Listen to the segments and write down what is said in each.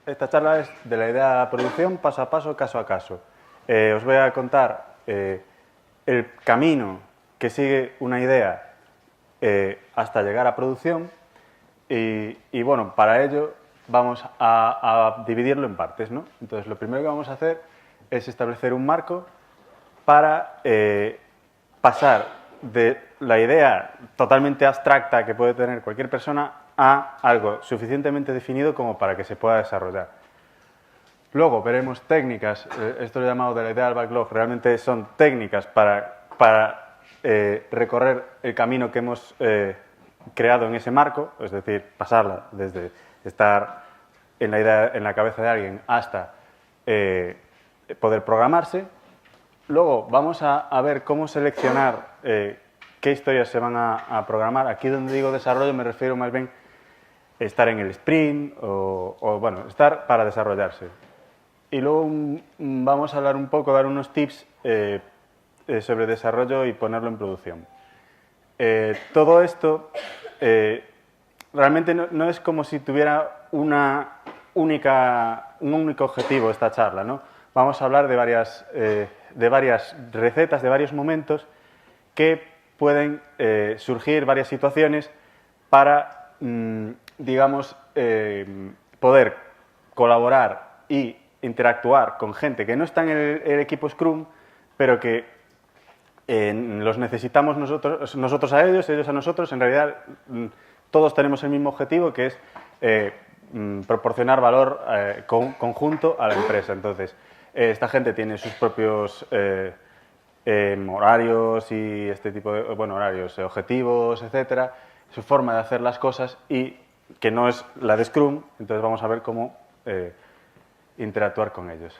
esta charla es de la idea a producción, paso a paso, caso a caso. Os voy a contar el camino que sigue una idea hasta llegar a producción y bueno, para ello vamos a dividirlo en partes, ¿no? Entonces, lo primero que vamos a hacer es establecer un marco para pasar de la idea totalmente abstracta que puede tener cualquier persona a algo suficientemente definido como para que se pueda desarrollar. Luego veremos técnicas, esto lo he llamado de la idea del backlog, realmente son técnicas para recorrer el camino que hemos creado en ese marco, es decir, pasarla desde estar en la idea en la cabeza de alguien hasta poder programarse. Luego vamos a ver cómo seleccionar qué historias se van a programar. Aquí donde digo desarrollo me refiero más bien a estar en el sprint o bueno, estar para desarrollarse. Y luego vamos a hablar un poco, dar unos tips sobre desarrollo y ponerlo en producción. Todo esto realmente no es como si tuviera un único objetivo esta charla, ¿no? Vamos a hablar de varias recetas, de varios momentos que pueden surgir varias situaciones para, digamos, poder colaborar y interactuar con gente que no está en el equipo Scrum, pero que los necesitamos nosotros a ellos a nosotros. En realidad, todos tenemos el mismo objetivo, que es proporcionar valor conjunto a la empresa. Entonces, esta gente tiene sus propios horarios y este tipo de horarios, objetivos, etcétera, su forma de hacer las cosas y que no es la de Scrum. Entonces, vamos a ver cómo interactuar con ellos.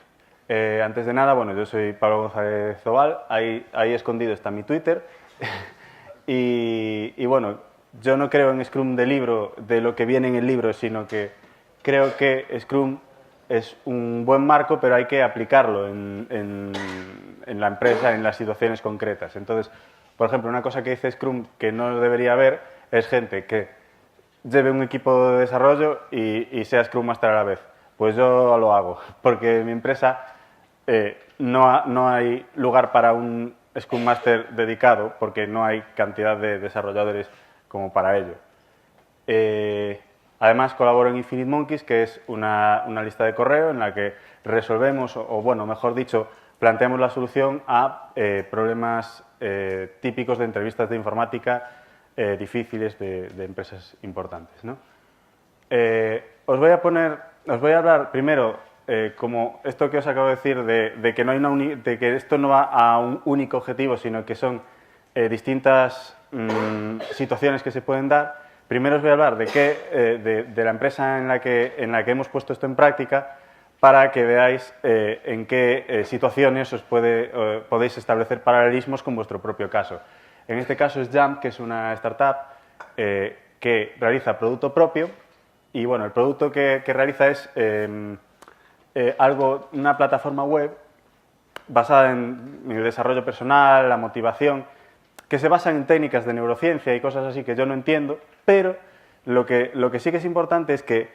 Antes de nada, bueno, yo soy Pablo González Zobal, ahí escondido está mi Twitter. y bueno, yo no creo en Scrum de libro, de lo que viene en el libro, sino que creo que Scrum es un buen marco, pero hay que aplicarlo en la empresa, en las situaciones concretas. Entonces, por ejemplo, una cosa que dice Scrum que no debería haber es gente que lleve un equipo de desarrollo y sea Scrum Master a la vez. Pues yo lo hago, porque en mi empresa no hay lugar para un Scrum Master dedicado, porque no hay cantidad de desarrolladores como para ello. Además, colaboro en Infinite Monkeys, que es una lista de correo en la que resolvemos, o bueno, mejor dicho, planteamos la solución a problemas típicos de entrevistas de informática difíciles de empresas importantes, ¿no? Os voy a hablar primero, como esto que os acabo de decir, de que esto no va a un único objetivo, sino que son distintas situaciones que se pueden dar. Primero os voy a hablar de la empresa en la que hemos puesto esto en práctica, para que veáis en qué situaciones podéis establecer paralelismos con vuestro propio caso. En este caso es Jump, que es una startup que realiza producto propio. Y bueno, el producto que realiza es una plataforma web basada en el desarrollo personal, la motivación, que se basa en técnicas de neurociencia y cosas así que yo no entiendo, pero lo que sí que es importante es que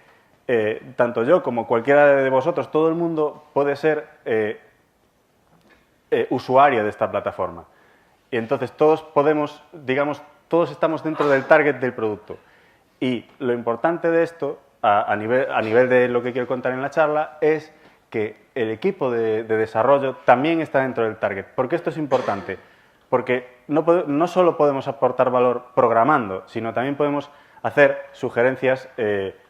tanto yo como cualquiera de vosotros, todo el mundo puede ser usuario de esta plataforma. Y entonces todos podemos, digamos, todos estamos dentro del target del producto. Y lo importante de esto, a nivel de lo que quiero contar en la charla, es que el equipo de desarrollo también está dentro del target. ¿Por qué esto es importante? Porque no solo podemos aportar valor programando, sino también podemos hacer sugerencias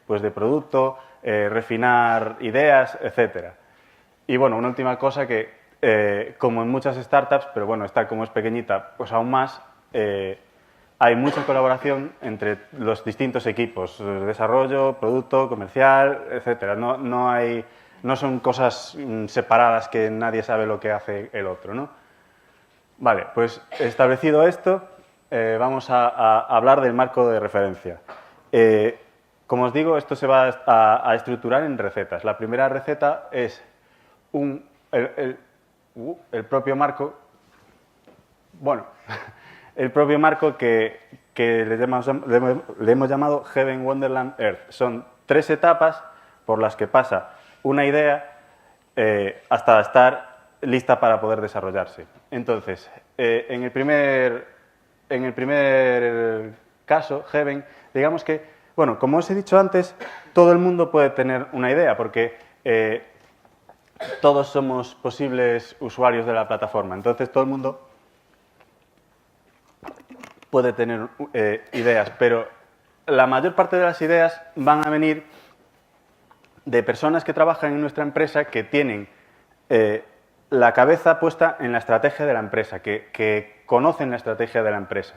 pues de producto, refinar ideas, etc. Y bueno, una última cosa que, como en muchas startups, pero bueno, esta como es pequeñita, pues aún más, hay mucha colaboración entre los distintos equipos, desarrollo, producto, comercial, etc. No son cosas separadas que nadie sabe lo que hace el otro, ¿no? Vale, pues establecido esto, vamos a hablar del marco de referencia. Como os digo, esto se va a estructurar en recetas. La primera receta es el propio marco, bueno, el propio marco que le hemos llamado Heaven, Wonderland, Earth. Son 3 etapas por las que pasa una idea hasta estar lista para poder desarrollarse. Entonces, en el primer caso, Heaven, digamos que, bueno, como os he dicho antes, todo el mundo puede tener una idea, porque todos somos posibles usuarios de la plataforma. Entonces, todo el mundo puede tener ideas, pero la mayor parte de las ideas van a venir de personas que trabajan en nuestra empresa que tienen la cabeza puesta en la estrategia de la empresa, que conocen la estrategia de la empresa.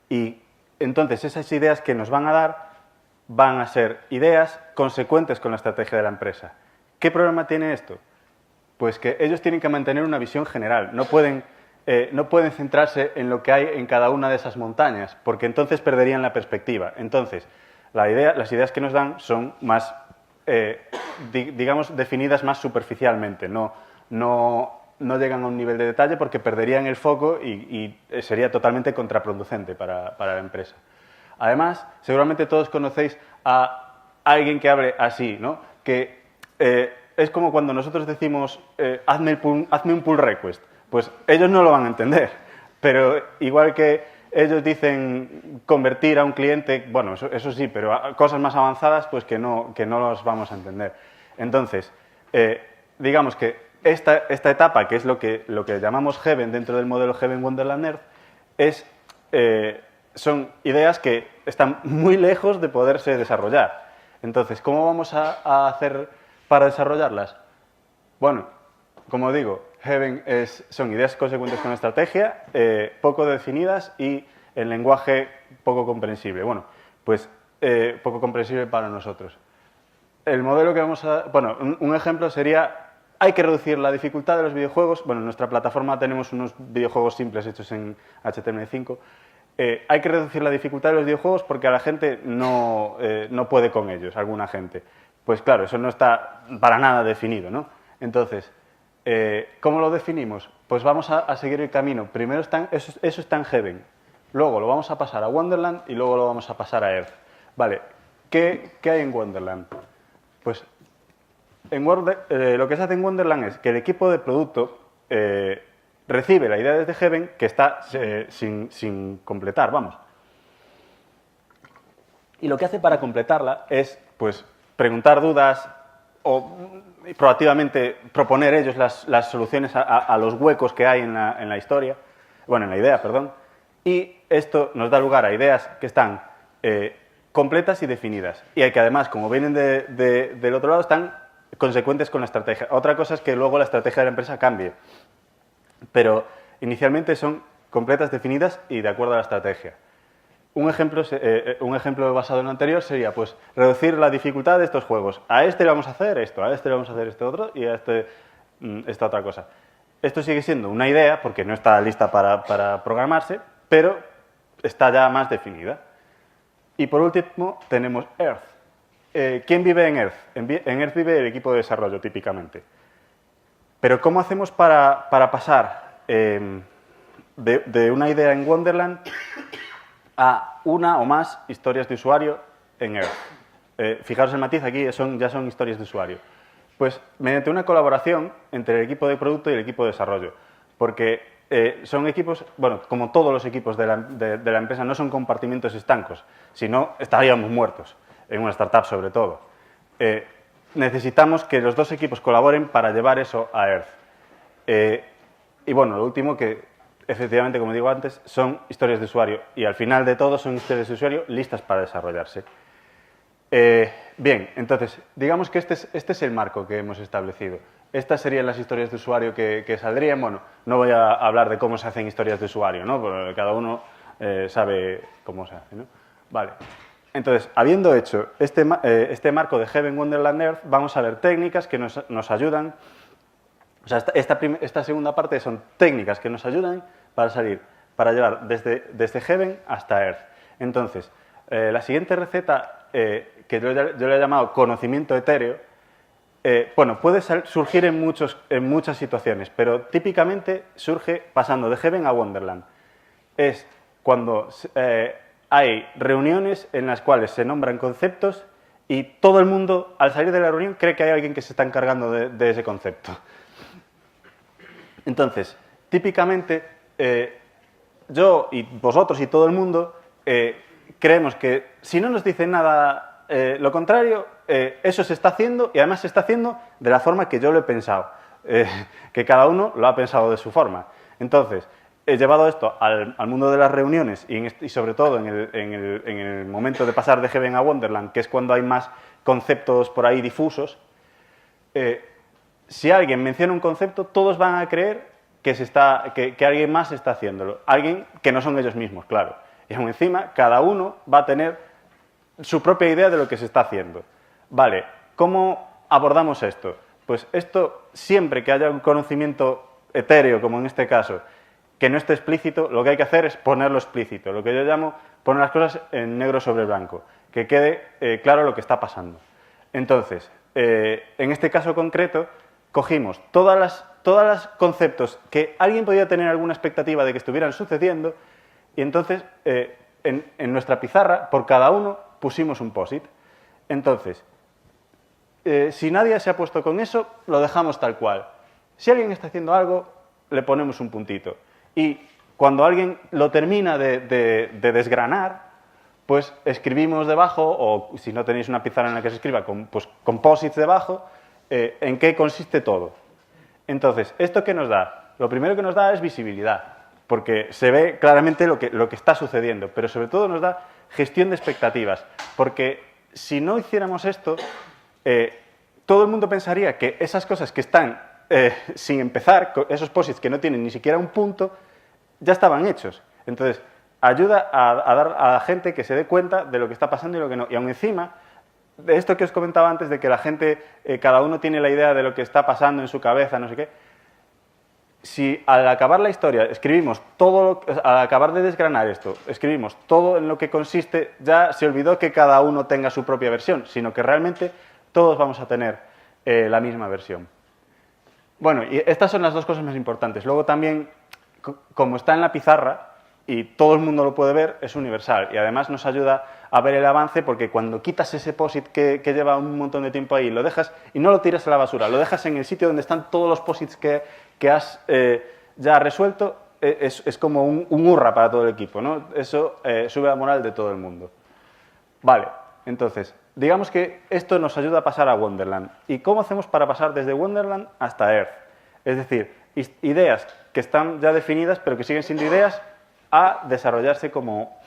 Y entonces esas ideas que nos van a dar van a ser ideas consecuentes con la estrategia de la empresa. ¿Qué problema tiene esto? Pues que ellos tienen que mantener una visión general, no pueden centrarse en lo que hay en cada una de esas montañas, porque entonces perderían la perspectiva. Entonces, las ideas que nos dan son más, digamos, definidas más superficialmente, no llegan a un nivel de detalle porque perderían el foco y sería totalmente contraproducente para la empresa. Además, seguramente todos conocéis a alguien que hable así, ¿no? Que es como cuando nosotros decimos hazme un pull request. Pues ellos no lo van a entender, pero igual que ellos dicen convertir a un cliente, bueno, eso sí, pero cosas más avanzadas pues que no los vamos a entender. Entonces, digamos que esta etapa, que es lo que llamamos Heaven dentro del modelo Heaven Wonderland Earth, son ideas que están muy lejos de poderse desarrollar. Entonces, ¿cómo vamos a hacer para desarrollarlas? Bueno, como digo, Heaven son ideas consecuentes con la estrategia, poco definidas y en lenguaje poco comprensible. Bueno, pues poco comprensible para nosotros. El modelo que vamos a... Bueno, un ejemplo sería... Hay que reducir la dificultad de los videojuegos. Bueno, en nuestra plataforma tenemos unos videojuegos simples hechos en HTML5. Hay que reducir la dificultad de los videojuegos porque a la gente no puede con ellos, alguna gente. Pues claro, eso no está para nada definido, ¿no? Entonces, ¿cómo lo definimos? Pues vamos a seguir el camino. Primero eso está en Heaven. Luego lo vamos a pasar a Wonderland y luego lo vamos a pasar a Earth. Vale, ¿qué hay en Wonderland? Pues lo que se hace en Wonderland es que el equipo de producto recibe la idea desde Heaven que está sin completar, vamos. Y lo que hace para completarla es, pues, preguntar dudas o proactivamente proponer ellos las soluciones a los huecos que hay en la historia, bueno, en la idea, perdón. Y esto nos da lugar a ideas que están completas y definidas. Y que además, como vienen del otro lado, están consecuentes con la estrategia. Otra cosa es que luego la estrategia de la empresa cambie. Pero inicialmente son completas, definidas y de acuerdo a la estrategia. Un ejemplo basado en lo anterior sería, pues, reducir la dificultad de estos juegos. A este le vamos a hacer esto, a este le vamos a hacer esto otro y a esta otra cosa. Esto sigue siendo una idea, porque no está lista para programarse, pero está ya más definida. Y por último tenemos Earth. ¿Quién vive en Earth? En Earth vive el equipo de desarrollo, típicamente. Pero ¿cómo hacemos para pasar de una idea en Wonderland a una o más historias de usuario en Earth? Fijaros el matiz, aquí ya son historias de usuario. Pues mediante una colaboración entre el equipo de producto y el equipo de desarrollo. Porque son equipos, bueno, como todos los equipos de la empresa, no son compartimentos estancos, si no estaríamos muertos, en una startup sobre todo. Necesitamos que los dos equipos colaboren para llevar eso a Earth. Y bueno, lo último que, efectivamente, como digo antes, son historias de usuario. Y al final de todo son historias de usuario listas para desarrollarse. Bien, entonces, digamos que este es el marco que hemos establecido. Estas serían las historias de usuario que saldrían. Bueno, no voy a hablar de cómo se hacen historias de usuario, ¿no? Porque cada uno sabe cómo se hace, ¿no? Vale. Entonces, habiendo hecho este marco de Heaven, Wonderland, Earth, vamos a ver técnicas que nos ayudan. O sea, esta segunda parte son técnicas que nos ayudan para llevar desde Heaven hasta Earth. Entonces, la siguiente receta, que yo le he llamado conocimiento etéreo, bueno, puede surgir en muchas situaciones, pero típicamente surge pasando de Heaven a Wonderland. Es cuando hay reuniones en las cuales se nombran conceptos y todo el mundo, al salir de la reunión, cree que hay alguien que se está encargando de ese concepto. Entonces, típicamente, yo y vosotros y todo el mundo creemos que si no nos dicen nada lo contrario, eso se está haciendo y además se está haciendo de la forma que yo lo he pensado, que cada uno lo ha pensado de su forma. Entonces, he llevado esto al mundo de las reuniones y sobre todo en el momento de pasar de Heaven a Wonderland, que es cuando hay más conceptos por ahí difusos. Si alguien menciona un concepto, todos van a creer que alguien más está haciéndolo. Alguien que no son ellos mismos, claro. Y aún encima, cada uno va a tener su propia idea de lo que se está haciendo. Vale, ¿cómo abordamos esto? Pues esto, siempre que haya un conocimiento etéreo, como en este caso, que no esté explícito, lo que hay que hacer es ponerlo explícito. Lo que yo llamo poner las cosas en negro sobre blanco, que quede claro lo que está pasando. Entonces, en este caso concreto, cogimos todos los conceptos que alguien podía tener alguna expectativa de que estuvieran sucediendo y entonces en nuestra pizarra, por cada uno, pusimos un POSIT. Entonces, si nadie se ha puesto con eso, lo dejamos tal cual. Si alguien está haciendo algo, le ponemos un puntito. Y cuando alguien lo termina de desgranar, pues escribimos debajo, o si no tenéis una pizarra en la que se escriba, pues con POSITs debajo, en qué consiste todo. Entonces, ¿esto qué nos da? Lo primero que nos da es visibilidad, porque se ve claramente lo que está sucediendo, pero sobre todo nos da gestión de expectativas, porque si no hiciéramos esto, todo el mundo pensaría que esas cosas que están sin empezar, esos POSITs que no tienen ni siquiera un punto, ya estaban hechos. Entonces, ayuda a dar a la gente que se dé cuenta de lo que está pasando y lo que no. Y aún encima, de esto que os comentaba antes, de que la gente, cada uno tiene la idea de lo que está pasando en su cabeza, no sé qué, si al acabar la historia escribimos todo, al acabar de desgranar esto, escribimos todo en lo que consiste, ya se olvidó que cada uno tenga su propia versión, sino que realmente todos vamos a tener la misma versión. Bueno, y estas son las dos cosas más importantes. Luego también, como está en la pizarra y todo el mundo lo puede ver, es universal. Y además nos ayuda a ver el avance porque cuando quitas ese POSIT que lleva un montón de tiempo ahí, lo dejas y no lo tiras a la basura, lo dejas en el sitio donde están todos los POSITs que has ya resuelto, es como un hurra para todo el equipo, ¿no? Eso sube la moral de todo el mundo. Vale, entonces, digamos que esto nos ayuda a pasar a Wonderland. ¿Y cómo hacemos para pasar desde Wonderland hasta Earth? Es decir, ideas que están ya definidas, pero que siguen siendo ideas, a desarrollarse como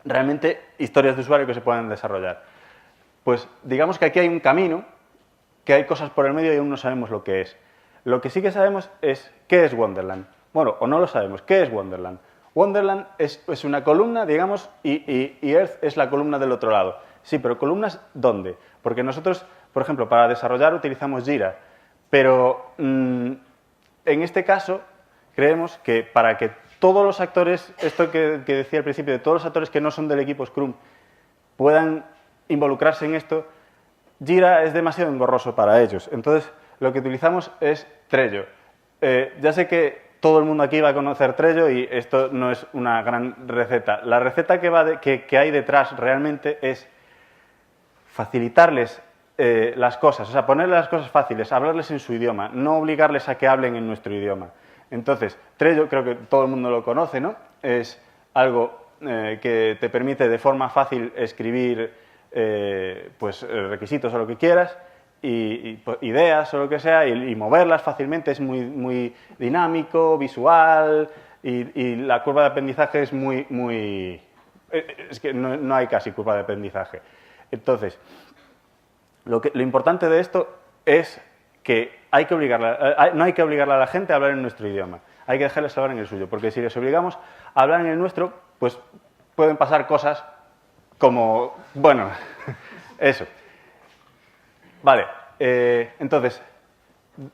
realmente historias de usuario que se puedan desarrollar. Pues digamos que aquí hay un camino, que hay cosas por el medio y aún no sabemos lo que es. Lo que sí que sabemos es qué es Wonderland. Bueno, o no lo sabemos. ¿Qué es Wonderland? Wonderland es una columna, digamos, y Earth es la columna del otro lado. Sí, pero ¿columnas dónde? Porque nosotros, por ejemplo, para desarrollar utilizamos Jira, pero en este caso creemos que para que todos los actores, esto que decía al principio, de todos los actores que no son del equipo Scrum, puedan involucrarse en esto, Jira es demasiado engorroso para ellos. Entonces, lo que utilizamos es Trello. Ya sé que todo el mundo aquí va a conocer Trello y esto no es una gran receta. La receta que hay detrás realmente es facilitarles las cosas, o sea, ponerles las cosas fáciles, hablarles en su idioma, no obligarles a que hablen en nuestro idioma. Entonces, Trello, creo que todo el mundo lo conoce, ¿no? Es algo que te permite de forma fácil escribir pues, requisitos o lo que quieras, y ideas o lo que sea, y moverlas fácilmente. Es muy dinámico, visual, y la curva de aprendizaje es muy es que no hay casi curva de aprendizaje. Entonces, lo importante de esto es que no hay que obligarle a la gente a hablar en nuestro idioma. Hay que dejarles hablar en el suyo, porque si les obligamos a hablar en el nuestro, pues pueden pasar cosas como, bueno, eso. Vale, entonces,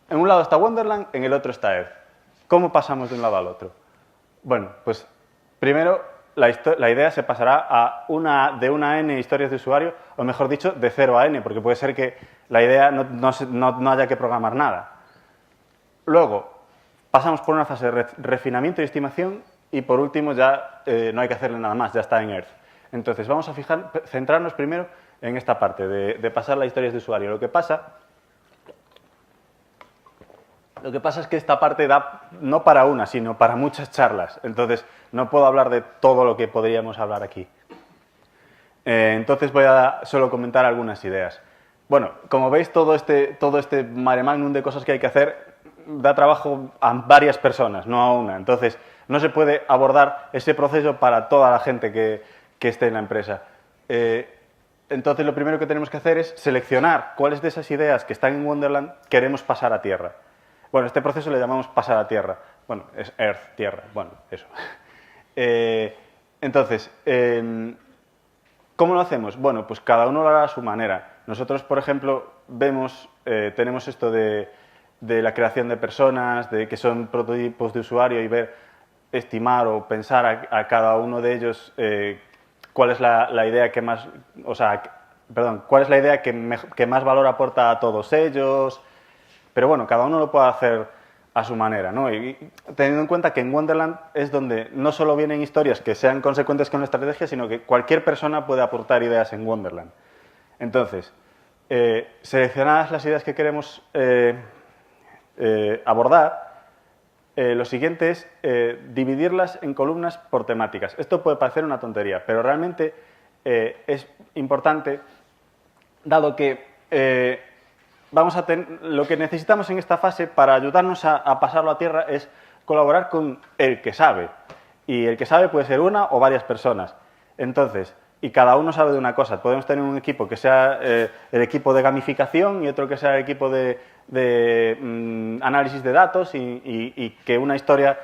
en un lado está Wonderland, en el otro está Earth. ¿Cómo pasamos de un lado al otro? Bueno, pues primero la idea se pasará de una n historias de usuario, o mejor dicho, de 0 a n, porque puede ser que la idea no haya que programar nada. Luego, pasamos por una fase de refinamiento y estimación, y por último ya no hay que hacerle nada más, ya está en Earth. Entonces, vamos a centrarnos primero en esta parte de pasar las historias de usuario. Lo que pasa es que esta parte da no para una, sino para muchas charlas. Entonces, no puedo hablar de todo lo que podríamos hablar aquí. Entonces, voy a solo comentar algunas ideas. Bueno, como veis, todo este mare magnum de cosas que hay que hacer da trabajo a varias personas, no a una. Entonces, no se puede abordar ese proceso para toda la gente que esté en la empresa. Entonces, lo primero que tenemos que hacer es seleccionar cuáles de esas ideas que están en Wonderland queremos pasar a tierra. Bueno, este proceso le llamamos pasar a tierra. Bueno, es Earth, tierra. Bueno, eso. Entonces, ¿cómo lo hacemos? Bueno, pues cada uno lo hará a su manera. Nosotros, por ejemplo, tenemos esto de la creación de personas, de que son prototipos de usuario y estimar o pensar a cada uno de ellos cuál es la idea que más, cuál es la idea que más valor aporta a todos ellos. Pero bueno, cada uno lo puede hacer a su manera, ¿no? Y teniendo en cuenta que en Wonderland es donde no solo vienen historias que sean consecuentes con la estrategia, sino que cualquier persona puede aportar ideas en Wonderland. Entonces, seleccionadas las ideas que queremos abordar, lo siguiente es dividirlas en columnas por temáticas. Esto puede parecer una tontería, pero realmente es importante, dado que lo que necesitamos en esta fase para ayudarnos a pasarlo a tierra es colaborar con el que sabe. Y el que sabe puede ser una o varias personas. Entonces, y cada uno sabe de una cosa. Podemos tener un equipo que sea el equipo de gamificación y otro que sea el equipo de análisis de datos y que una historia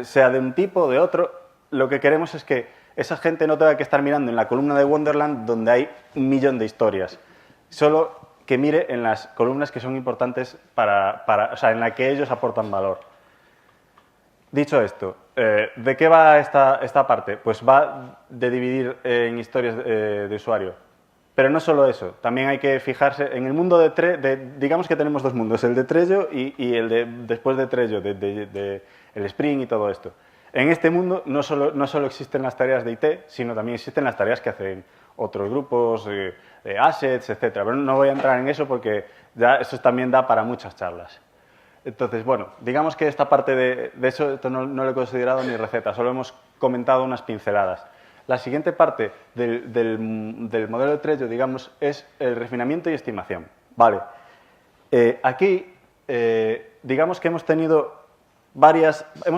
sea de un tipo o de otro. Lo que queremos es que esa gente no tenga que estar mirando en la columna de Wonderland donde hay 1.000.000 de historias. Solo que mire en las columnas que son importantes en la que ellos aportan valor. Dicho esto, ¿de qué va esta parte? Pues va de dividir en historias de usuario. Pero no solo eso, también hay que fijarse en el mundo digamos que tenemos dos mundos, el de Trello y el de después de Trello, el Spring y todo esto. En este mundo no solo existen las tareas de IT, sino también existen las tareas que hacen otros grupos, assets, etc. Pero no voy a entrar en eso porque ya eso también da para muchas charlas. Entonces, bueno, digamos que esta parte de eso esto no lo he considerado ni receta, solo hemos comentado unas pinceladas. La siguiente parte del modelo de Trello, digamos, es el refinamiento y estimación. Vale. Aquí, digamos que hemos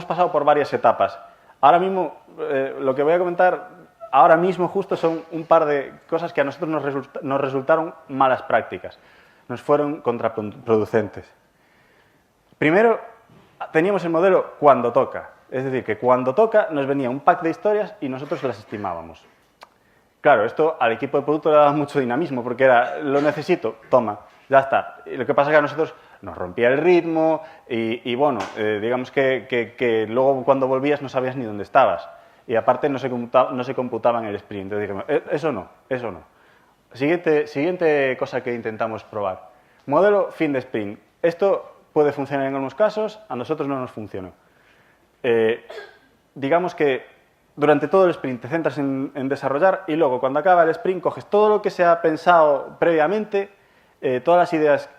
pasado por varias etapas. Ahora mismo, lo que voy a comentar ahora mismo justo son un par de cosas que a nosotros nos resultaron malas prácticas, nos fueron contraproducentes. Primero, teníamos el modelo cuando toca, es decir, que cuando toca nos venía un pack de historias y nosotros las estimábamos. Claro, esto al equipo de producto le daba mucho dinamismo porque era, lo necesito, toma, ya está. Y lo que pasa es que a nosotros nos rompía el ritmo y bueno, digamos que luego cuando volvías no sabías ni dónde estabas. Y aparte no se computaba en el sprint. Entonces dijimos, eso no. Siguiente cosa que intentamos probar. Modelo fin de sprint. Esto puede funcionar en algunos casos, a nosotros no nos funcionó. Digamos que durante todo el sprint te centras en desarrollar y luego cuando acaba el sprint coges todo lo que se ha pensado previamente, todas las ideas,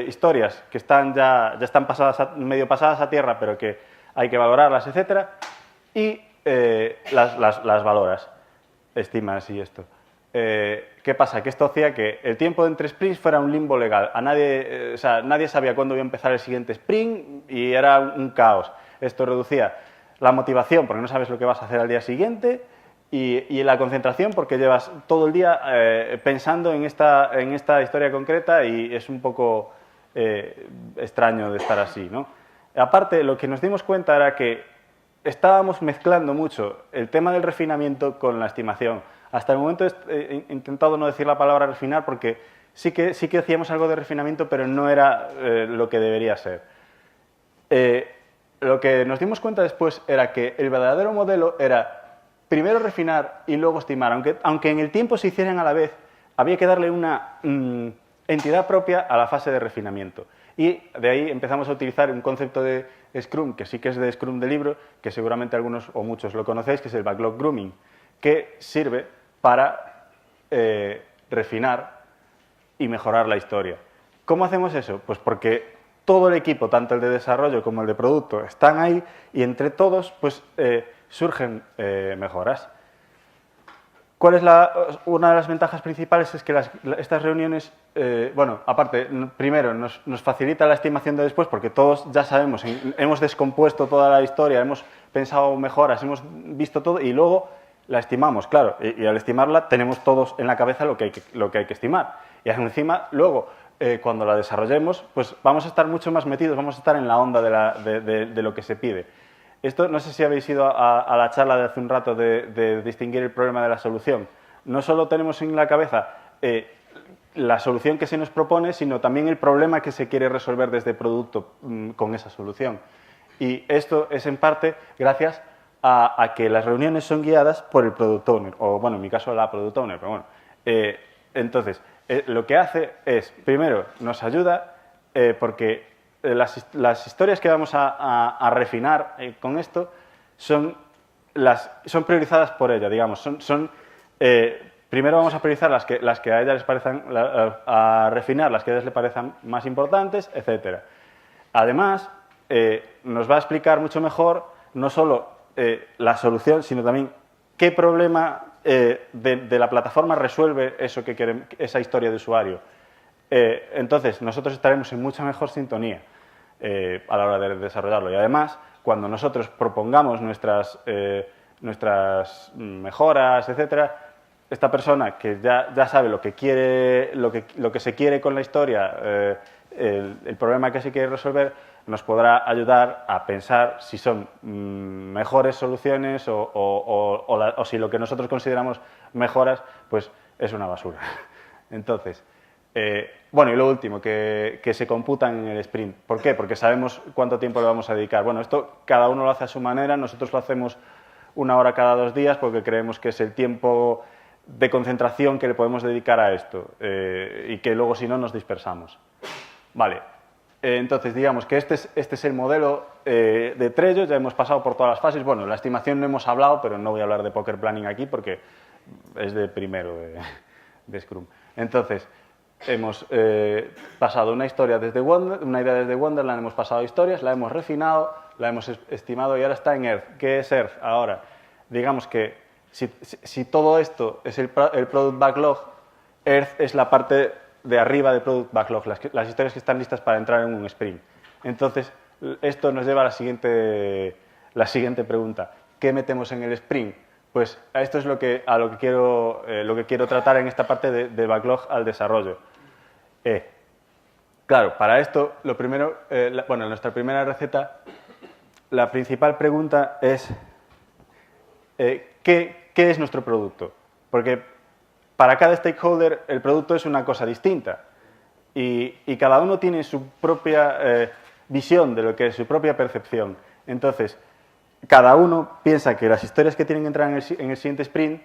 historias que ya están medio pasadas a tierra pero que hay que valorarlas, etcétera, y las valoras, estimas y esto. ¿Qué pasa? Que esto hacía que el tiempo entre sprints fuera un limbo legal. Nadie sabía cuándo iba a empezar el siguiente sprint y era un caos. Esto reducía la motivación porque no sabes lo que vas a hacer al día siguiente y la concentración porque llevas todo el día pensando en esta historia concreta y es un poco extraño de estar así, ¿no? Aparte, lo que nos dimos cuenta era que estábamos mezclando mucho el tema del refinamiento con la estimación. Hasta el momento he intentado no decir la palabra refinar porque sí que hacíamos algo de refinamiento, pero no era lo que debería ser. Lo que nos dimos cuenta después era que el verdadero modelo era primero refinar y luego estimar. Aunque en el tiempo se hicieran a la vez, había que darle una entidad propia a la fase de refinamiento. Y de ahí empezamos a utilizar un concepto de Scrum, que sí que es de Scrum de libro, que seguramente algunos o muchos lo conocéis, que es el Backlog Grooming, que sirve para refinar y mejorar la historia. ¿Cómo hacemos eso? Pues porque todo el equipo, tanto el de desarrollo como el de producto, están ahí y entre todos pues, surgen mejoras. ¿Cuál es una de las ventajas principales? Es que estas reuniones, bueno, aparte, primero, nos facilita la estimación de después porque todos ya sabemos, hemos descompuesto toda la historia, hemos pensado mejoras, hemos visto todo y luego la estimamos, claro, y al estimarla tenemos todos en la cabeza lo que hay que estimar. Y encima, luego, cuando la desarrollemos, pues vamos a estar mucho más metidos, vamos a estar en la onda de lo que se pide. Esto, no sé si habéis ido a la charla de hace un rato de distinguir el problema de la solución. No solo tenemos en la cabeza la solución que se nos propone, sino también el problema que se quiere resolver desde producto con esa solución. Y esto es en parte gracias a que las reuniones son guiadas por el Product Owner, o bueno, en mi caso la Product Owner, pero bueno. Entonces, lo que hace es, primero, nos ayuda porque las historias que vamos a refinar con esto son priorizadas por ella, digamos. Primero vamos a priorizar las que a ella les parezcan, a refinar las que a ellas les parezcan más importantes, etc. Además, nos va a explicar mucho mejor no solo la solución, sino también qué problema de la plataforma resuelve esa historia de usuario. Entonces, nosotros estaremos en mucha mejor sintonía a la hora de desarrollarlo. Y además, cuando nosotros propongamos nuestras mejoras, etcétera, esta persona que ya sabe lo que quiere, lo que se quiere con la historia, el problema que se quiere resolver, nos podrá ayudar a pensar si son mejores soluciones o si lo que nosotros consideramos mejoras, pues es una basura. Entonces, bueno, y lo último, que se computan en el sprint. ¿Por qué? Porque sabemos cuánto tiempo le vamos a dedicar. Bueno, esto cada uno lo hace a su manera, nosotros lo hacemos 1 hora cada 2 días porque creemos que es el tiempo de concentración que le podemos dedicar a esto y que luego si no nos dispersamos. Vale, entonces digamos que este es el modelo de Trello, ya hemos pasado por todas las fases. Bueno, la estimación no hemos hablado, pero no voy a hablar de Poker Planning aquí porque es de primero de Scrum. Entonces, hemos pasado una idea desde Wonderland, hemos pasado a historias, la hemos refinado, la hemos estimado y ahora está en Earth. ¿Qué es Earth ahora? Digamos que si todo esto es el Product Backlog, Earth es la parte de arriba del Product Backlog, las historias que están listas para entrar en un sprint. Entonces, esto nos lleva a la siguiente pregunta. ¿Qué metemos en el sprint? Pues esto es lo que quiero tratar en esta parte de backlog al desarrollo. Claro, para esto, lo primero, bueno, nuestra primera receta, la principal pregunta es ¿qué es nuestro producto? Porque para cada stakeholder el producto es una cosa distinta y cada uno tiene su propia visión de lo que es su propia percepción. Entonces, cada uno piensa que las historias que tienen que entrar en el siguiente sprint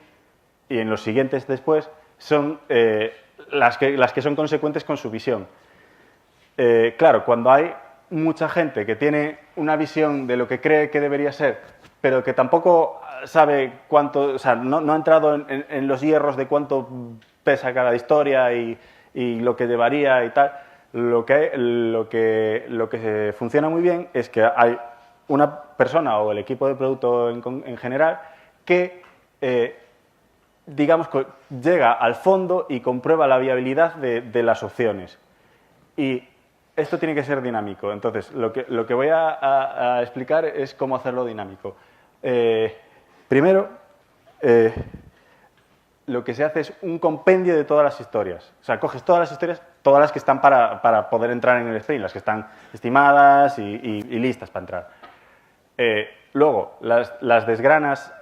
y en los siguientes después son las que son consecuentes con su visión. Claro, cuando hay mucha gente que tiene una visión de lo que cree que debería ser, pero que tampoco sabe cuánto, o sea, no ha entrado en los hierros de cuánto pesa cada historia y lo que llevaría y tal, lo que funciona muy bien es que hay una persona o el equipo de producto en general que, digamos, llega al fondo y comprueba la viabilidad de las opciones. Y esto tiene que ser dinámico. Entonces, lo que voy a explicar es cómo hacerlo dinámico. Primero, lo que se hace es un compendio de todas las historias. O sea, coges todas las historias, todas las que están para poder entrar en el sprint, las que están estimadas y listas para entrar. Luego, las desgranas,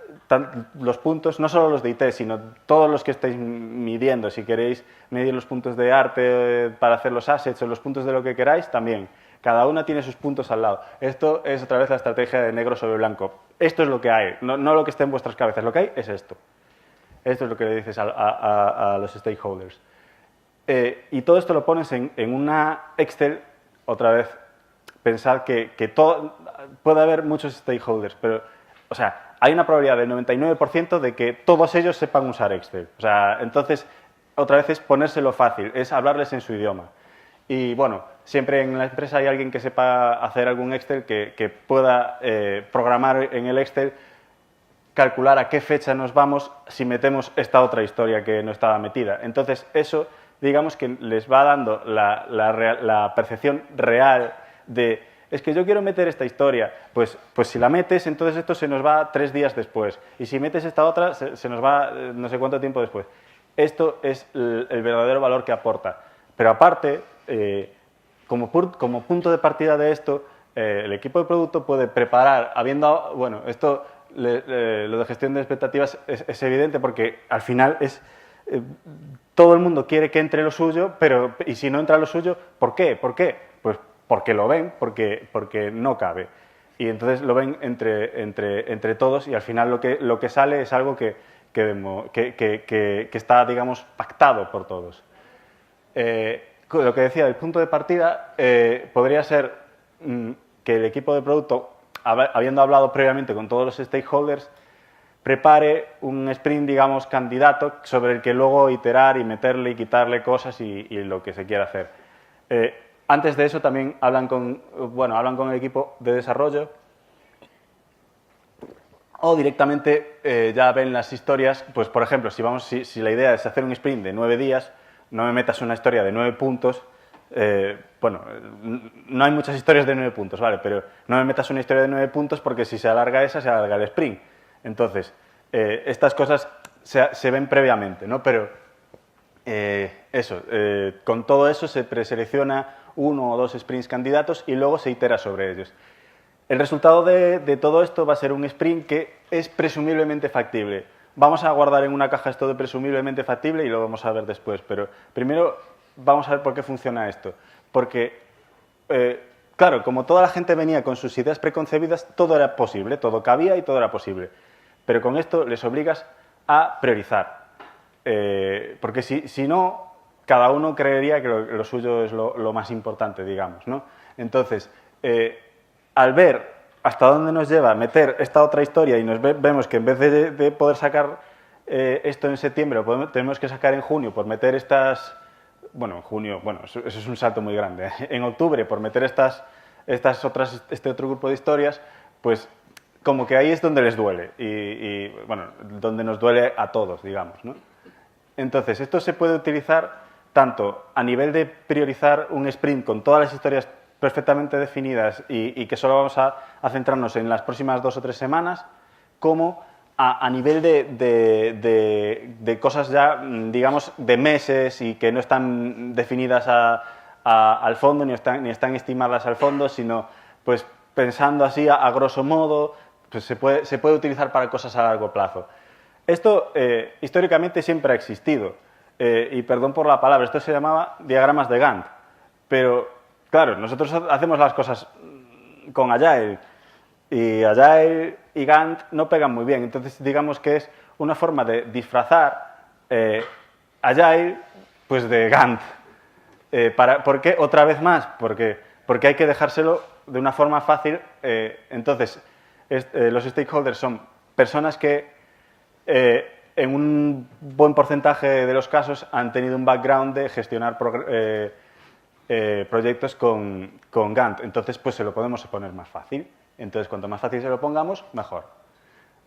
los puntos, no solo los de IT, sino todos los que estáis midiendo. Si queréis medir los puntos de arte para hacer los assets o los puntos de lo que queráis, también. Cada una tiene sus puntos al lado. Esto es otra vez la estrategia de negro sobre blanco. Esto es lo que hay, no lo que esté en vuestras cabezas. Lo que hay es esto. Esto es lo que le dices a los stakeholders. Y todo esto lo pones en una Excel, otra vez. Pensad que puede haber muchos stakeholders, pero, o sea, hay una probabilidad del 99% de que todos ellos sepan usar Excel. O sea, entonces, otra vez es ponérselo fácil, es hablarles en su idioma. Y bueno, siempre en la empresa hay alguien que sepa hacer algún Excel, que pueda programar en el Excel, calcular a qué fecha nos vamos si metemos esta otra historia que no estaba metida. Entonces, eso, digamos que les va dando la percepción real de, es que yo quiero meter esta historia, pues si la metes, entonces esto se nos va 3 días después. Y si metes esta otra, se nos va no sé cuánto tiempo después. Esto es el verdadero valor que aporta. Pero aparte, como punto de partida de esto, el equipo de producto puede preparar, bueno, esto, lo de gestión de expectativas es evidente porque al final todo el mundo quiere que entre lo suyo, y si no entra lo suyo, ¿por qué? ¿Por qué? Pues porque lo ven, porque no cabe. Y entonces lo ven entre todos y al final lo que sale es algo que está, digamos, pactado por todos. Lo que decía, el punto de partida podría ser que el equipo de producto, habiendo hablado previamente con todos los stakeholders, prepare un sprint, digamos, candidato sobre el que luego iterar y meterle y quitarle cosas y lo que se quiera hacer. Antes de eso también hablan con el equipo de desarrollo o directamente ya ven las historias, pues por ejemplo, si la idea es hacer un sprint de 9 días, no me metas una historia de 9 puntos, bueno, no hay muchas historias de 9 puntos, ¿vale? Pero no me metas una historia de 9 puntos porque si se alarga esa, se alarga el sprint. Entonces, estas cosas se ven previamente, ¿no? Pero con todo eso se preselecciona 1 o 2 sprints candidatos y luego se itera sobre ellos. El resultado de todo esto va a ser un sprint que es presumiblemente factible. Vamos a guardar en una caja esto de presumiblemente factible y lo vamos a ver después, pero primero vamos a ver por qué funciona esto. Porque, claro, como toda la gente venía con sus ideas preconcebidas, todo era posible, todo cabía y todo era posible. Pero con esto les obligas a priorizar. Porque si no, cada uno creería que lo suyo es lo más importante, digamos, ¿no? Entonces, al ver hasta dónde nos lleva meter esta otra historia y vemos que en vez de poder sacar esto en septiembre, tenemos que sacar en junio por meter estas... Bueno, en junio, bueno, eso es un salto muy grande. En octubre, por meter este otro grupo de historias, pues como que ahí es donde les duele y bueno, donde nos duele a todos, digamos, ¿no? Entonces, esto se puede utilizar tanto a nivel de priorizar un sprint con todas las historias perfectamente definidas y que solo vamos a centrarnos en las próximas 2 o 3 semanas, como a nivel de cosas ya, digamos, de meses y que no están definidas al fondo ni están estimadas al fondo, sino pues pensando así a grosso modo, pues se puede utilizar para cosas a largo plazo. Esto históricamente siempre ha existido y perdón por la palabra, esto se llamaba diagramas de Gantt, pero claro, nosotros hacemos las cosas con Agile y Agile y Gantt no pegan muy bien, entonces digamos que es una forma de disfrazar Agile pues de Gantt. ¿Por qué? Otra vez más, porque hay que dejárselo de una forma fácil. Entonces, los stakeholders son personas que en un buen porcentaje de los casos han tenido un background de gestionar proyectos con Gantt. Entonces, pues se lo podemos poner más fácil. Entonces, cuanto más fácil se lo pongamos, mejor.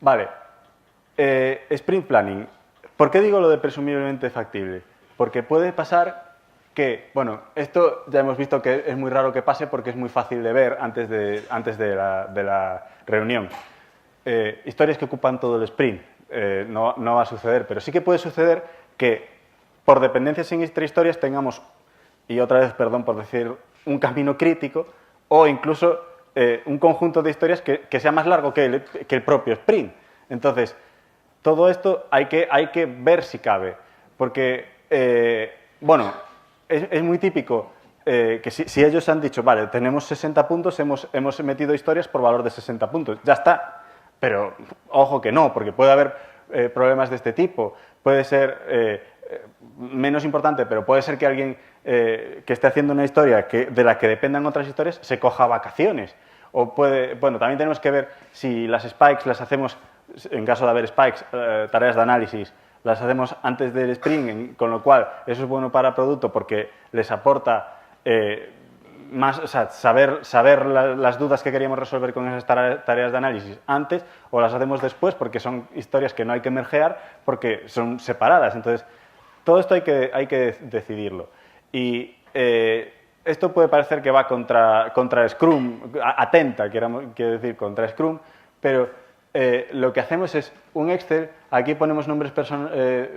Vale. Sprint Planning. ¿Por qué digo lo de presumiblemente factible? Porque puede pasar que, bueno, esto ya hemos visto que es muy raro que pase porque es muy fácil de ver antes de la reunión. Historias que ocupan todo el sprint. No va a suceder, pero sí que puede suceder que por dependencias en historias tengamos, y otra vez, perdón por decir, un camino crítico o incluso un conjunto de historias que sea más largo que el propio sprint. Entonces, todo esto hay que ver si cabe, porque, bueno, es muy típico que si ellos han dicho, vale, tenemos 60 puntos, hemos metido historias por valor de 60 puntos, ya está. Pero ojo que no, porque puede haber problemas de este tipo. Puede ser menos importante, pero puede ser que alguien que esté haciendo una historia de la que dependan otras historias se coja vacaciones. O bueno, también tenemos que ver si las spikes las hacemos, en caso de haber spikes, tareas de análisis, las hacemos antes del sprint, con lo cual eso es bueno para el producto porque les aporta más, o sea, saber las dudas que queríamos resolver con esas tareas de análisis antes, o las hacemos después porque son historias que no hay que mergear porque son separadas. Entonces, todo esto hay que decidirlo. Y esto puede parecer que va contra Scrum, atenta, quiero decir, contra Scrum, pero lo que hacemos es un Excel, aquí ponemos nombres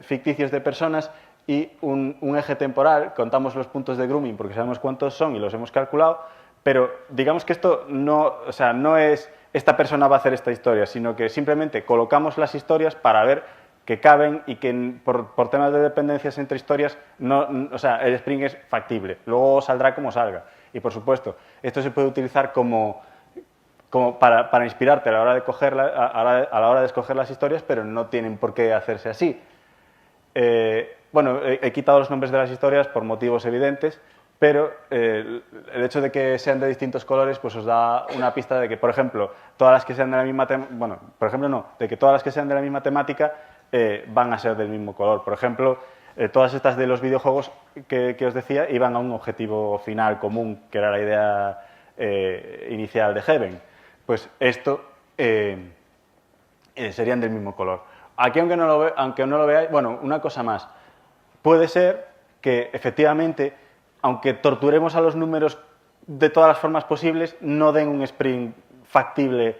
ficticios de personas y un eje temporal, contamos los puntos de grooming porque sabemos cuántos son y los hemos calculado, pero digamos que esto no, o sea, no es esta persona va a hacer esta historia, sino que simplemente colocamos las historias para ver que caben y que por temas de dependencias entre historias, o sea, el Spring es factible, luego saldrá como salga. Y por supuesto, esto se puede utilizar como para inspirarte a la hora de a la hora de escoger las historias, pero no tienen por qué hacerse así. Bueno, he quitado los nombres de las historias por motivos evidentes, pero el hecho de que sean de distintos colores pues os da una pista de que, por ejemplo, todas las que sean de la misma de que todas las que sean de la misma temática van a ser del mismo color. Por ejemplo, todas estas de los videojuegos que os decía iban a un objetivo final común, que era la idea inicial de Heaven. Pues esto serían del mismo color. Aquí, aunque no lo veáis, bueno, una cosa más. Puede ser que, efectivamente, aunque torturemos a los números de todas las formas posibles, no den un sprint factible,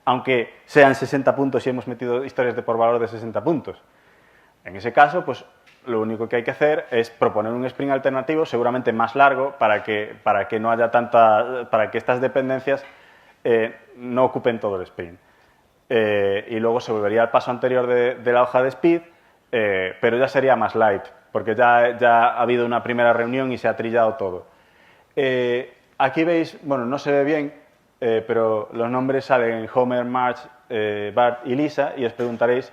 aunque sean 60 puntos y hemos metido historias de por valor de 60 puntos. En ese caso, pues lo único que hay que hacer es proponer un sprint alternativo, seguramente más largo, para que no haya para que estas dependencias no ocupen todo el sprint. Y luego se volvería al paso anterior de la hoja de speed, pero ya sería más light, porque ya ha habido una primera reunión y se ha trillado todo. Aquí veis, bueno, no se ve bien, pero los nombres salen Homer, Marge, Bart y Lisa, y os preguntaréis,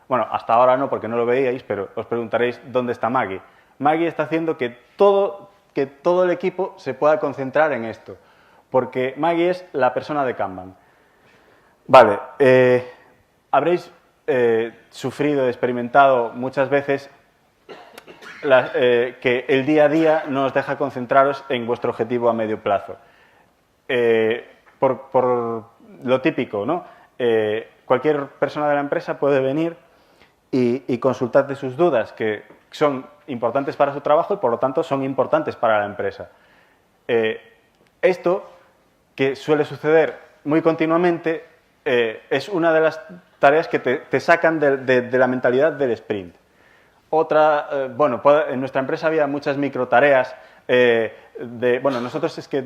bueno, hasta ahora no porque no lo veíais, pero os preguntaréis dónde está Maggie. Maggie está haciendo que todo el equipo se pueda concentrar en esto, porque Maggie es la persona de Kanban. Vale, habréis sufrido, experimentado muchas veces que el día a día no os deja concentraros en vuestro objetivo a medio plazo. Por lo típico, ¿no? Cualquier persona de la empresa puede venir y consultarte sus dudas, que son importantes para su trabajo y por lo tanto son importantes para la empresa. Esto, que suele suceder muy continuamente, es una de las tareas que te sacan de la mentalidad del sprint. Otra, bueno, en nuestra empresa había muchas microtareas. Bueno, nosotros es que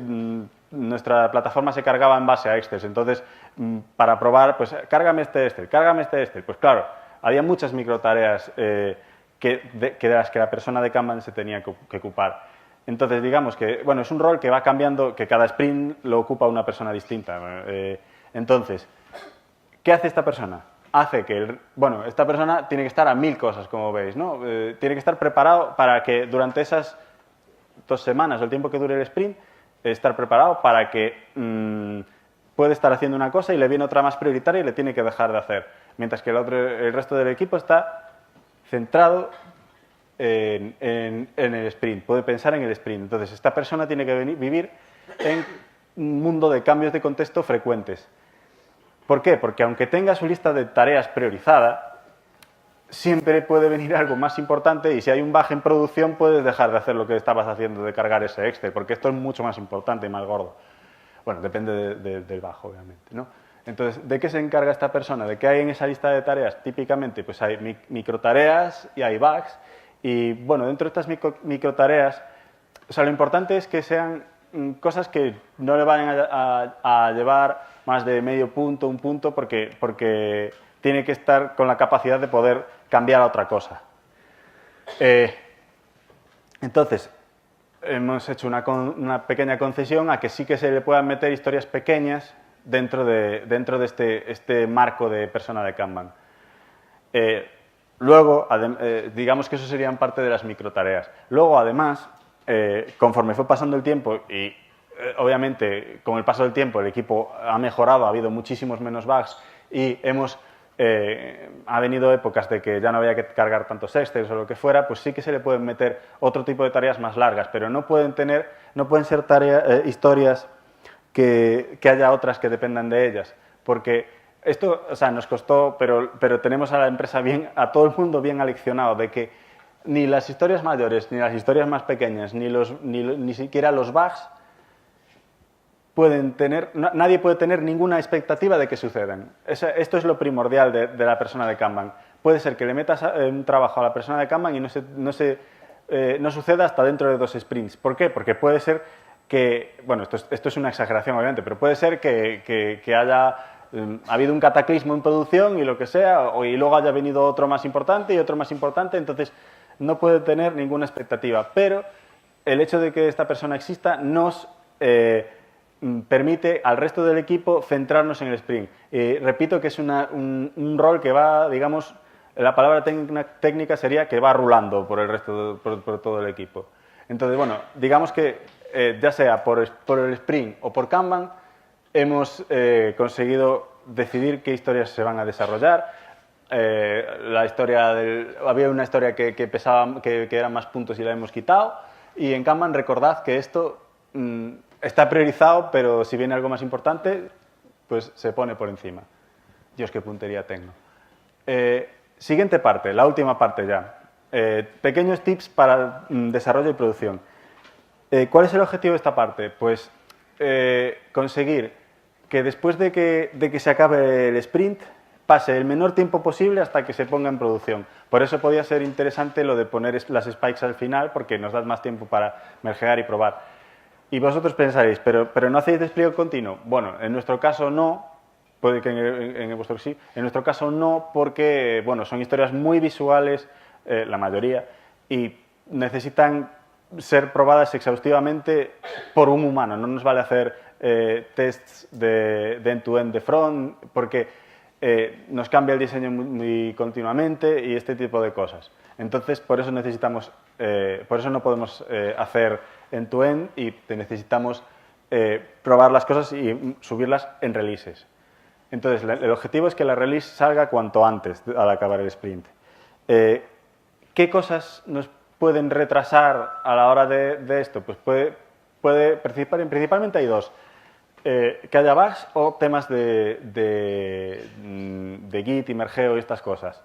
nuestra plataforma se cargaba en base a Excel, entonces para probar, pues cárgame este Excel, cárgame este Excel. Pues claro, había muchas microtareas de las que la persona de Kanban se tenía que ocupar. Entonces, digamos que, bueno, es un rol que va cambiando, que cada sprint lo ocupa una persona distinta. Entonces, ¿qué hace esta persona? Hace que, bueno, esta persona tiene que estar a 1000 cosas, como veis, ¿no? Tiene que estar preparado para que durante esas 2 semanas o el tiempo que dure el sprint, estar preparado para que puede estar haciendo una cosa y le viene otra más prioritaria y le tiene que dejar de hacer. Mientras que el resto del equipo está centrado en el sprint, puede pensar en el sprint. Entonces, esta persona tiene que vivir en un mundo de cambios de contexto frecuentes. ¿Por qué? Porque aunque tenga su lista de tareas priorizada, siempre puede venir algo más importante y si hay un bug en producción puedes dejar de hacer lo que estabas haciendo de cargar ese Excel, porque esto es mucho más importante y más gordo. Bueno, depende del bug, obviamente, ¿no? Entonces, ¿de qué se encarga esta persona? ¿De qué hay en esa lista de tareas? Típicamente, pues hay microtareas y hay bugs. Y, bueno, dentro de estas microtareas, o sea, lo importante es que sean cosas que no le vayan a llevar más de medio punto, un punto, porque tiene que estar con la capacidad de poder cambiar a otra cosa. Entonces, hemos hecho una pequeña concesión a que sí que se le puedan meter historias pequeñas dentro de este marco de persona de Kanban. Luego, digamos que eso serían parte de las microtareas. Luego, además, conforme fue pasando el tiempo y obviamente con el paso del tiempo el equipo ha mejorado, ha habido muchísimos menos bugs y hemos ha venido épocas de que ya no había que cargar tantos Excel o lo que fuera, pues sí que se le pueden meter otro tipo de tareas más largas, pero no pueden ser historias que haya otras que dependan de ellas, porque esto, o sea, nos costó, pero tenemos a la empresa a todo el mundo bien aleccionado de que ni las historias mayores, ni las historias más pequeñas, ni siquiera los bugs nadie puede tener ninguna expectativa de que sucedan. Esto es lo primordial de la persona de Kanban. Puede ser que le metas un trabajo a la persona de Kanban y no suceda hasta dentro de 2 sprints. ¿Por qué? Porque puede ser que, bueno, esto es una exageración obviamente, pero puede ser que haya habido un cataclismo en producción y lo que sea, y luego haya venido otro más importante y otro más importante, entonces no puede tener ninguna expectativa. Pero el hecho de que esta persona exista nos permite al resto del equipo centrarnos en el sprint. Repito que es un rol que va, digamos, la palabra técnica sería que va rulando por el resto, por todo el equipo. Entonces, bueno, digamos que ya sea por el sprint o por Kanban, hemos conseguido decidir qué historias se van a desarrollar. Había una historia que pesaba, que eran más puntos y la hemos quitado. Y en Kanban recordad que esto está priorizado, pero si viene algo más importante, pues se pone por encima. Dios, qué puntería tengo. Siguiente parte, la última parte ya. Pequeños tips para desarrollo y producción. ¿Cuál es el objetivo de esta parte? Pues conseguir que después de que se acabe el sprint, pase el menor tiempo posible hasta que se ponga en producción. Por eso podía ser interesante lo de poner las spikes al final, porque nos da más tiempo para mergear y probar. Y vosotros pensaréis, ¿pero no hacéis despliegue continuo? Bueno, en nuestro caso no, puede que en vuestro sí, en nuestro caso no, porque bueno, son historias muy visuales, la mayoría, y necesitan ser probadas exhaustivamente por un humano. No nos vale hacer tests de end-to-end de front, porque nos cambia el diseño muy continuamente y este tipo de cosas. Entonces, por eso no podemos hacer end-to-end y necesitamos probar las cosas y subirlas en releases. Entonces, el objetivo es que la release salga cuanto antes al acabar el sprint. ¿Qué cosas nos pueden retrasar a la hora de esto? Pues principalmente hay 2. Que haya bugs o temas de Git y mergeo y estas cosas.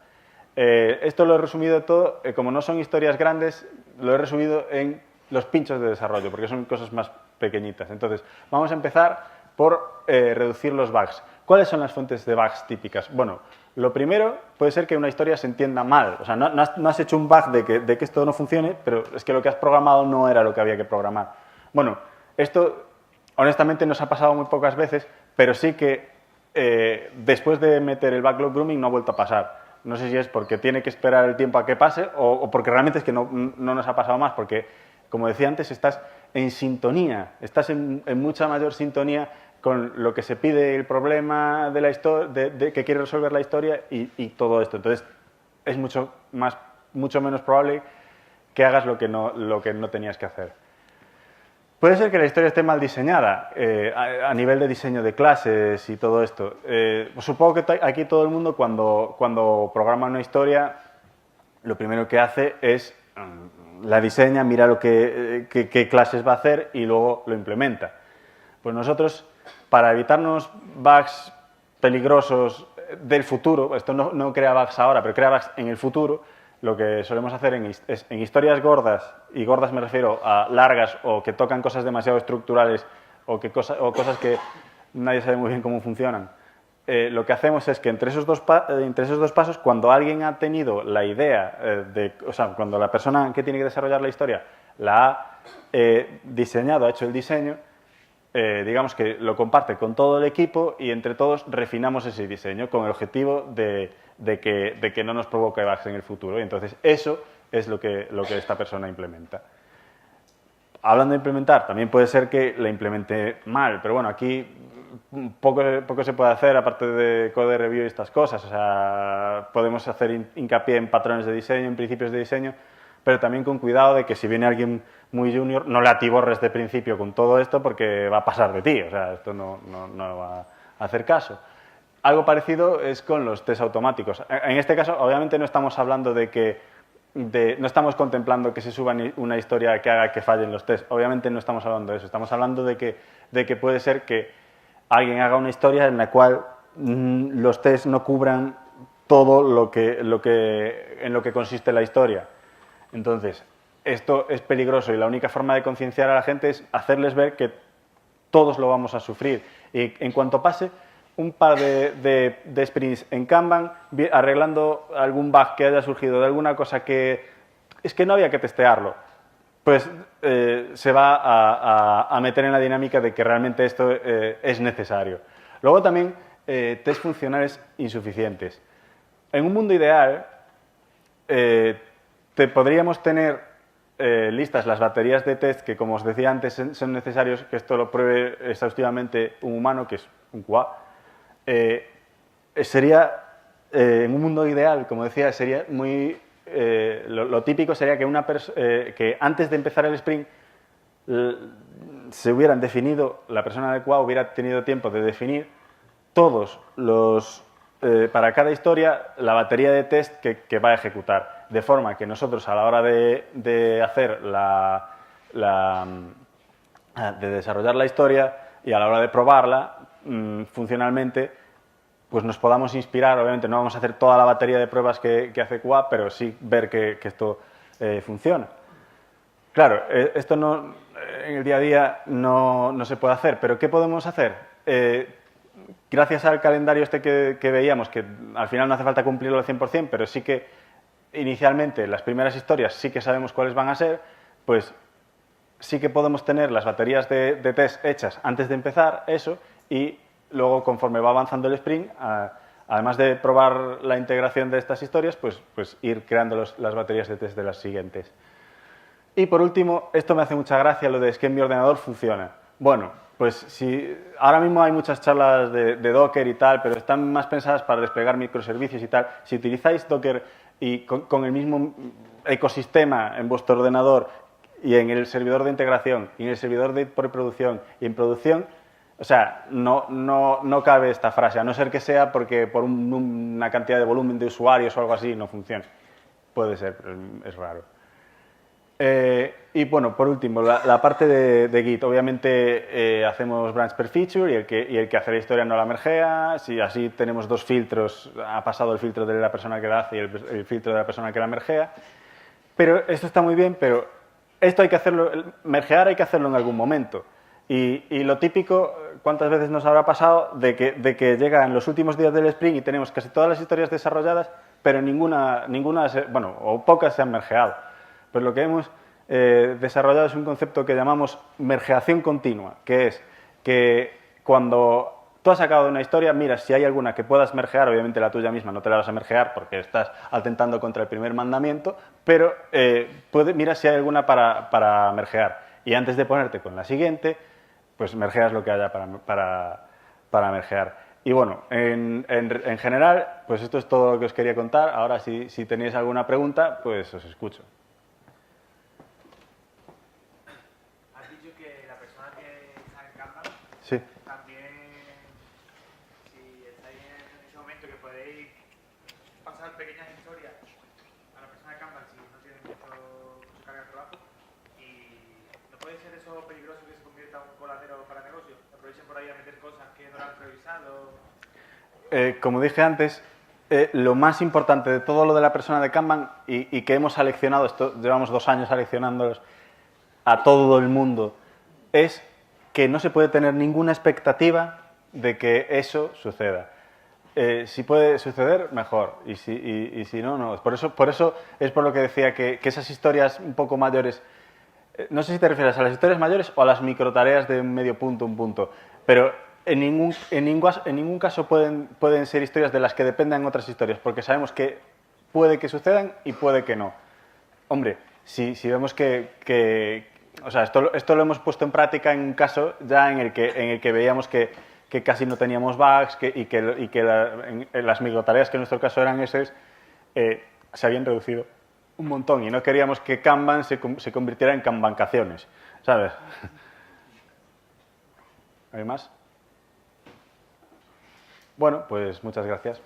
Esto lo he resumido todo, como no son historias grandes, lo he resumido en los pinchos de desarrollo, porque son cosas más pequeñitas. Entonces, vamos a empezar por reducir los bugs. ¿Cuáles son las fuentes de bugs típicas? Bueno, lo primero puede ser que una historia se entienda mal. O sea, no has hecho un bug de que esto no funcione, pero es que lo que has programado no era lo que había que programar. Bueno, esto honestamente nos ha pasado muy pocas veces, pero sí que después de meter el backlog grooming no ha vuelto a pasar. No sé si es porque tiene que esperar el tiempo a que pase o porque realmente es que no nos ha pasado más, porque, como decía antes, estás en sintonía, estás en mucha mayor sintonía con lo que se pide el problema de la historia, que quiere resolver la historia y todo esto. Entonces, es mucho menos probable que hagas lo que no tenías que hacer. Puede ser que la historia esté mal diseñada a nivel de diseño de clases y todo esto. Supongo que aquí todo el mundo cuando programa una historia lo primero que hace es la diseña, mira qué clases va a hacer y luego lo implementa. Pues nosotros, para evitarnos bugs peligrosos del futuro, esto no crea bugs ahora, pero crea bugs en el futuro, lo que solemos hacer es en historias gordas, y gordas me refiero a largas o que tocan cosas demasiado estructurales o cosas que nadie sabe muy bien cómo funcionan, lo que hacemos es que entre esos dos pasos, cuando alguien ha tenido la idea, cuando la persona que tiene que desarrollar la historia la ha diseñado, ha hecho el diseño, digamos que lo comparte con todo el equipo y entre todos refinamos ese diseño con el objetivo de que no nos provoque bugs en el futuro. Y entonces eso es lo que esta persona implementa. Hablando de implementar, también puede ser que la implemente mal, pero bueno, aquí poco se puede hacer aparte de code review y estas cosas. O sea, podemos hacer hincapié en patrones de diseño, en principios de diseño, pero también con cuidado de que si viene alguien muy junior, no le atiborres de principio con todo esto porque va a pasar de ti. O sea, esto no va a hacer caso. algo parecido es con los test automáticos. En este caso, obviamente, no estamos hablando de que no estamos contemplando que se suba una historia que haga que fallen los tests. Obviamente no estamos hablando de eso. Estamos hablando de que puede ser que alguien haga una historia en la cual los tests no cubran todo en lo que consiste la historia. Entonces, esto es peligroso y la única forma de concienciar a la gente es hacerles ver que todos lo vamos a sufrir. Y en cuanto pase un par de sprints en Kanban, arreglando algún bug que haya surgido de alguna cosa que es que no había que testearlo, pues se va a meter en la dinámica de que realmente esto es necesario. Luego también test funcionales insuficientes. En un mundo ideal, podríamos tener listas las baterías de test que, como os decía antes, son necesarios, que esto lo pruebe exhaustivamente un humano, que es un QA. Sería, en un mundo ideal, como decía, sería muy... lo típico sería que, que antes de empezar el sprint se hubieran definido, la persona de QA hubiera tenido tiempo de definir todos los... para cada historia, la batería de test que va a ejecutar, de forma que nosotros a la hora de hacer de desarrollar la historia y a la hora de probarla funcionalmente, pues nos podamos inspirar. Obviamente no vamos a hacer toda la batería de pruebas que hace QA, pero sí ver que esto funciona. Claro, esto no, en el día a día no se puede hacer, pero ¿qué podemos hacer? Gracias al calendario este que veíamos, que al final no hace falta cumplirlo al 100%, pero sí que inicialmente las primeras historias sí que sabemos cuáles van a ser, pues sí que podemos tener las baterías de test hechas antes de empezar eso, y luego conforme va avanzando el sprint, además de probar la integración de estas historias, pues ir creando las baterías de test de las siguientes. Y por último, esto me hace mucha gracia, lo de es que en mi ordenador funciona. Bueno, pues si ahora mismo hay muchas charlas de Docker y tal, pero están más pensadas para desplegar microservicios y tal. Si utilizáis Docker y con el mismo ecosistema en vuestro ordenador y en el servidor de integración y en el servidor de preproducción y en producción, o sea, no cabe esta frase, a no ser que sea porque por una cantidad de volumen de usuarios o algo así no funcione. Puede ser, pero es raro. Y bueno, por último, la parte de Git. Obviamente hacemos branch per feature y el que hace la historia no la mergea. Si así tenemos dos filtros, ha pasado el filtro de la persona que la hace y el filtro de la persona que la mergea. Pero esto está muy bien, pero esto hay que hacerlo, mergear hay que hacerlo en algún momento. Y lo típico, ¿cuántas veces nos habrá pasado de que llega en los últimos días del sprint y tenemos casi todas las historias desarrolladas, pero ninguna bueno, o pocas se han mergeado? Pues lo que hemos desarrollado es un concepto que llamamos mergeación continua, que es que cuando tú has sacado una historia, miras si hay alguna que puedas mergear. Obviamente la tuya misma no te la vas a mergear porque estás atentando contra el primer mandamiento, pero miras si hay alguna para mergear. Y antes de ponerte con la siguiente, pues mergeas lo que haya para mergear. Y bueno, en general, pues esto es todo lo que os quería contar. Ahora, si tenéis alguna pregunta, pues os escucho. Sí. También, si estáis en ese momento que podéis pasar pequeñas historias a la persona de Kanban si no tiene mucha carga de trabajo, y no puede ser eso peligroso que se convierta en un coladero para negocios. Aprovechen por ahí a meter cosas que no lo han revisado. Como dije antes, lo más importante de todo lo de la persona de Kanban y que hemos seleccionado, llevamos 2 años seleccionándolos a todo el mundo, es que no se puede tener ninguna expectativa de que eso suceda. Si puede suceder, mejor. Y si no, no. Por eso es por lo que decía que esas historias un poco mayores... no sé si te refieres a las historias mayores o a las microtareas de medio punto, un punto. Pero en ningún caso pueden ser historias de las que dependan otras historias, porque sabemos que puede que sucedan y puede que no. Hombre, si vemos o sea, esto lo hemos puesto en práctica en un caso ya en el que veíamos que casi no teníamos bugs y que las microtareas, que en nuestro caso eran esas, se habían reducido un montón y no queríamos que Kanban se convirtiera en kanbancaciones, ¿sabes? ¿Hay más? Bueno, pues muchas gracias.